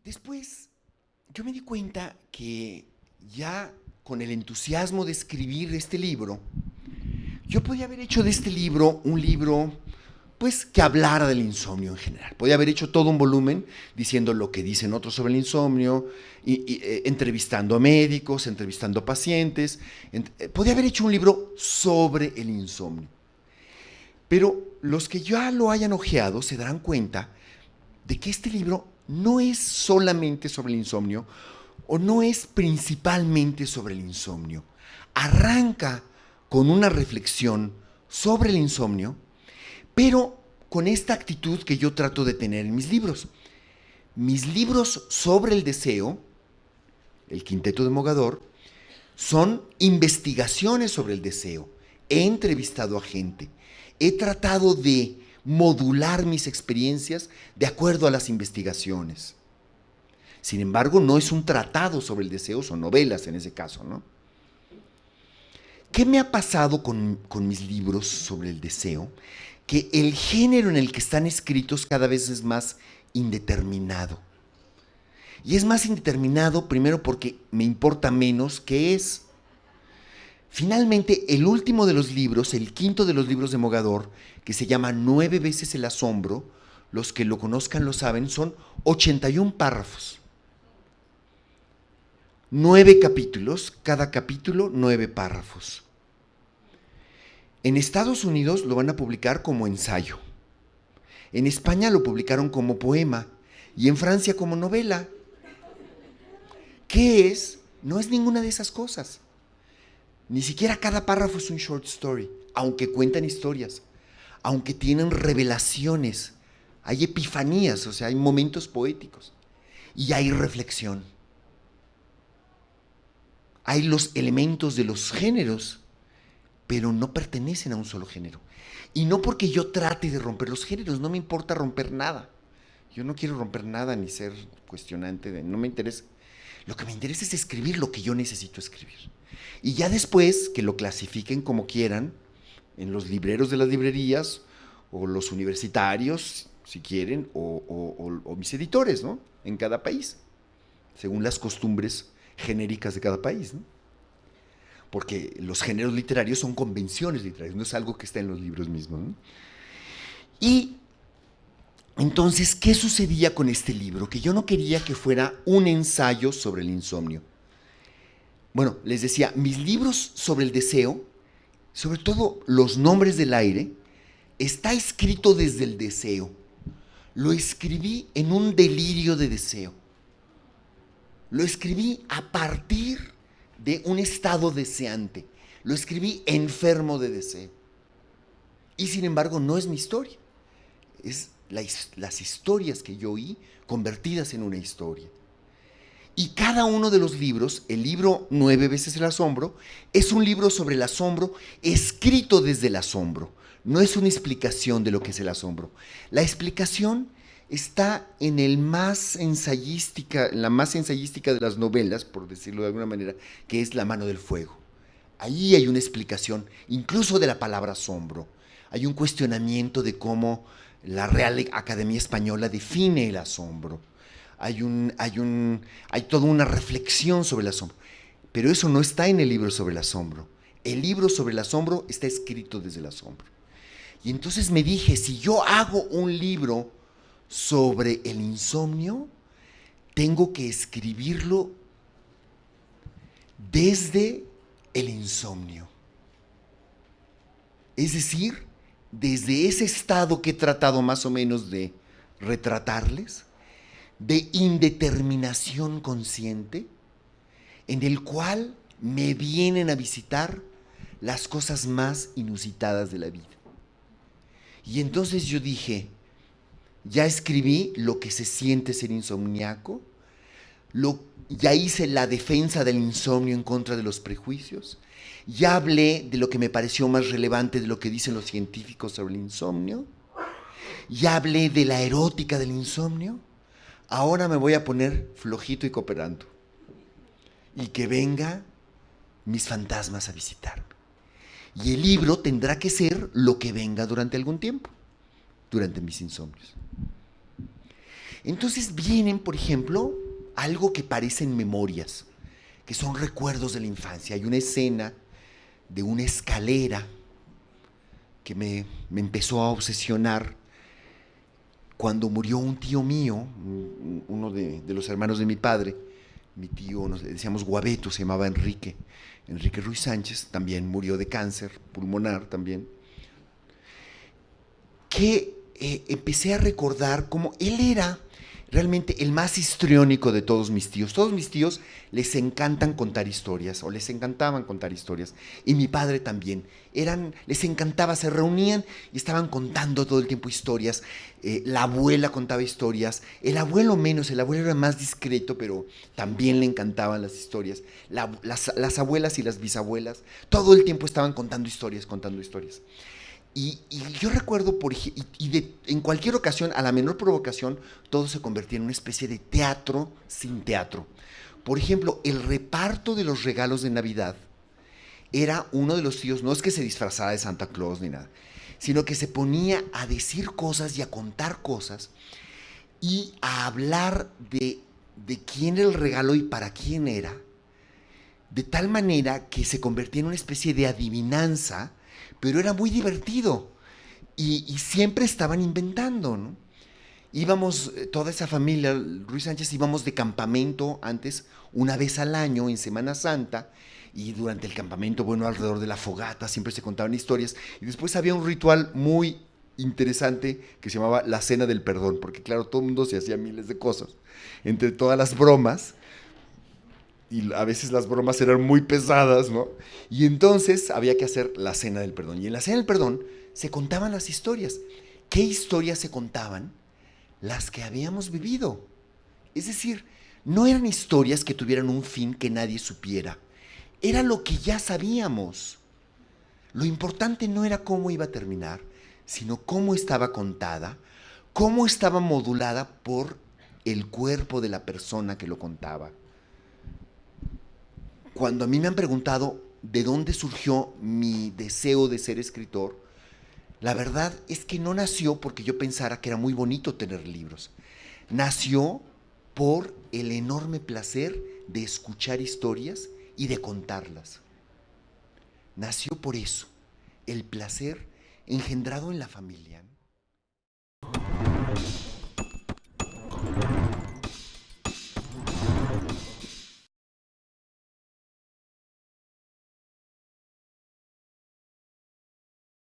Después, yo me di cuenta que ya con el entusiasmo de escribir este libro, yo podía haber hecho de este libro un libro, pues, que hablara del insomnio en general. Podía haber hecho todo un volumen diciendo lo que dicen otros sobre el insomnio, entrevistando a médicos, entrevistando a pacientes. Podía haber hecho un libro sobre el insomnio. Pero los que ya lo hayan hojeado se darán cuenta de que este libro no es solamente sobre el insomnio o no es principalmente sobre el insomnio. Arranca con una reflexión sobre el insomnio, pero con esta actitud que yo trato de tener en mis libros. Mis libros sobre el deseo, el Quinteto de Mogador, son investigaciones sobre el deseo. He entrevistado a gente, he tratado de modular mis experiencias de acuerdo a las investigaciones. Sin embargo, no es un tratado sobre el deseo, son novelas en ese caso, ¿no? ¿Qué me ha pasado con mis libros sobre el deseo? Que el género en el que están escritos cada vez es más indeterminado. Y es más indeterminado primero porque me importa menos qué es. Finalmente, el último de los libros, el quinto de los libros de Mogador, que se llama 9 veces el asombro, los que lo conozcan lo saben, son 81 párrafos. 9 capítulos, cada capítulo 9 párrafos. En Estados Unidos lo van a publicar como ensayo. En España lo publicaron como poema y en Francia como novela. ¿Qué es? No es ninguna de esas cosas. Ni siquiera cada párrafo es un short story, aunque cuentan historias, aunque tienen revelaciones, hay epifanías, o sea, hay momentos poéticos y hay reflexión. Hay los elementos de los géneros, pero no pertenecen a un solo género. Y no porque yo trate de romper los géneros, no me importa romper nada. Yo no quiero romper nada ni ser cuestionante, no me interesa. Lo que me interesa es escribir lo que yo necesito escribir. Y ya después que lo clasifiquen como quieran, en los libreros de las librerías, o los universitarios, si quieren, o mis editores, ¿no? En cada país, según las costumbres genéricas de cada país, ¿no? Porque los géneros literarios son convenciones literarias, no es algo que está en los libros mismos, ¿no? Y entonces, ¿qué sucedía con este libro? Que yo no quería que fuera un ensayo sobre el insomnio. Bueno, les decía, mis libros sobre el deseo, sobre todo Los nombres del aire, está escrito desde el deseo. Lo escribí en un delirio de deseo. Lo escribí a partir de un estado deseante. Lo escribí enfermo de deseo. Y sin embargo, no es mi historia. Es las historias que yo oí convertidas en una historia. Y cada uno de los libros, el libro 9 veces el asombro, es un libro sobre el asombro escrito desde el asombro. No es una explicación de lo que es el asombro. La explicación está en la más ensayística de las novelas, por decirlo de alguna manera, que es La mano del fuego. Ahí hay una explicación, incluso de la palabra asombro. Hay un cuestionamiento de cómo la Real Academia Española define el asombro. Hay toda una reflexión sobre el asombro. Pero eso no está en el libro sobre el asombro. El libro sobre el asombro está escrito desde el asombro. Y entonces me dije, si yo hago un libro sobre el insomnio, tengo que escribirlo desde el insomnio. Es decir, desde ese estado que he tratado más o menos de retratarles, de indeterminación consciente, en el cual me vienen a visitar las cosas más inusitadas de la vida. Y entonces yo dije, ya escribí lo que se siente ser insomniaco, ya hice la defensa del insomnio en contra de los prejuicios, ya hablé de lo que me pareció más relevante de lo que dicen los científicos sobre el insomnio, ya hablé de la erótica del insomnio. Ahora me voy a poner flojito y cooperando. Y que venga mis fantasmas a visitarme. Y el libro tendrá que ser lo que venga durante algún tiempo, durante mis insomnios. Entonces vienen, por ejemplo, algo que parecen memorias, que son recuerdos de la infancia. Hay una escena de una escalera que me empezó a obsesionar cuando murió un tío mío, uno de los hermanos de mi padre. Mi tío, nos decíamos Guabeto, se llamaba Enrique Ruiz Sánchez, también murió de cáncer pulmonar también, que empecé a recordar cómo él era realmente el más histriónico de todos mis tíos. Todos mis tíos les encantan contar historias, o les encantaban contar historias, y mi padre también. Les encantaba, se reunían y estaban contando todo el tiempo historias. La abuela contaba historias, el abuelo menos, el abuelo era más discreto, pero también le encantaban las historias. Las abuelas y las bisabuelas, todo el tiempo estaban contando historias, contando historias. Y yo recuerdo, en cualquier ocasión, a la menor provocación, todo se convertía en una especie de teatro sin teatro. Por ejemplo, el reparto de los regalos de Navidad era uno de los tíos, no es que se disfrazara de Santa Claus ni nada, sino que se ponía a decir cosas y a contar cosas y a hablar de quién era el regalo y para quién era, de tal manera que se convertía en una especie de adivinanza, pero era muy divertido. Y siempre estaban inventando, ¿no? Íbamos, toda esa familia, Ruiz Sánchez, íbamos de campamento antes, una vez al año, en Semana Santa, y durante el campamento, bueno, alrededor de la fogata, siempre se contaban historias, y después había un ritual muy interesante que se llamaba la Cena del Perdón, porque claro, todo el mundo se hacía miles de cosas. Entre todas las bromas, y a veces las bromas eran muy pesadas, ¿no? Y entonces había que hacer la Cena del Perdón. Y en la Cena del Perdón se contaban las historias. ¿Qué historias se contaban? Las que habíamos vivido. Es decir, no eran historias que tuvieran un fin que nadie supiera. Era lo que ya sabíamos. Lo importante no era cómo iba a terminar, sino cómo estaba contada, cómo estaba modulada por el cuerpo de la persona que lo contaba. Cuando a mí me han preguntado de dónde surgió mi deseo de ser escritor, la verdad es que no nació porque yo pensara que era muy bonito tener libros. Nació por el enorme placer de escuchar historias y de contarlas. Nació por eso, el placer engendrado en la familia.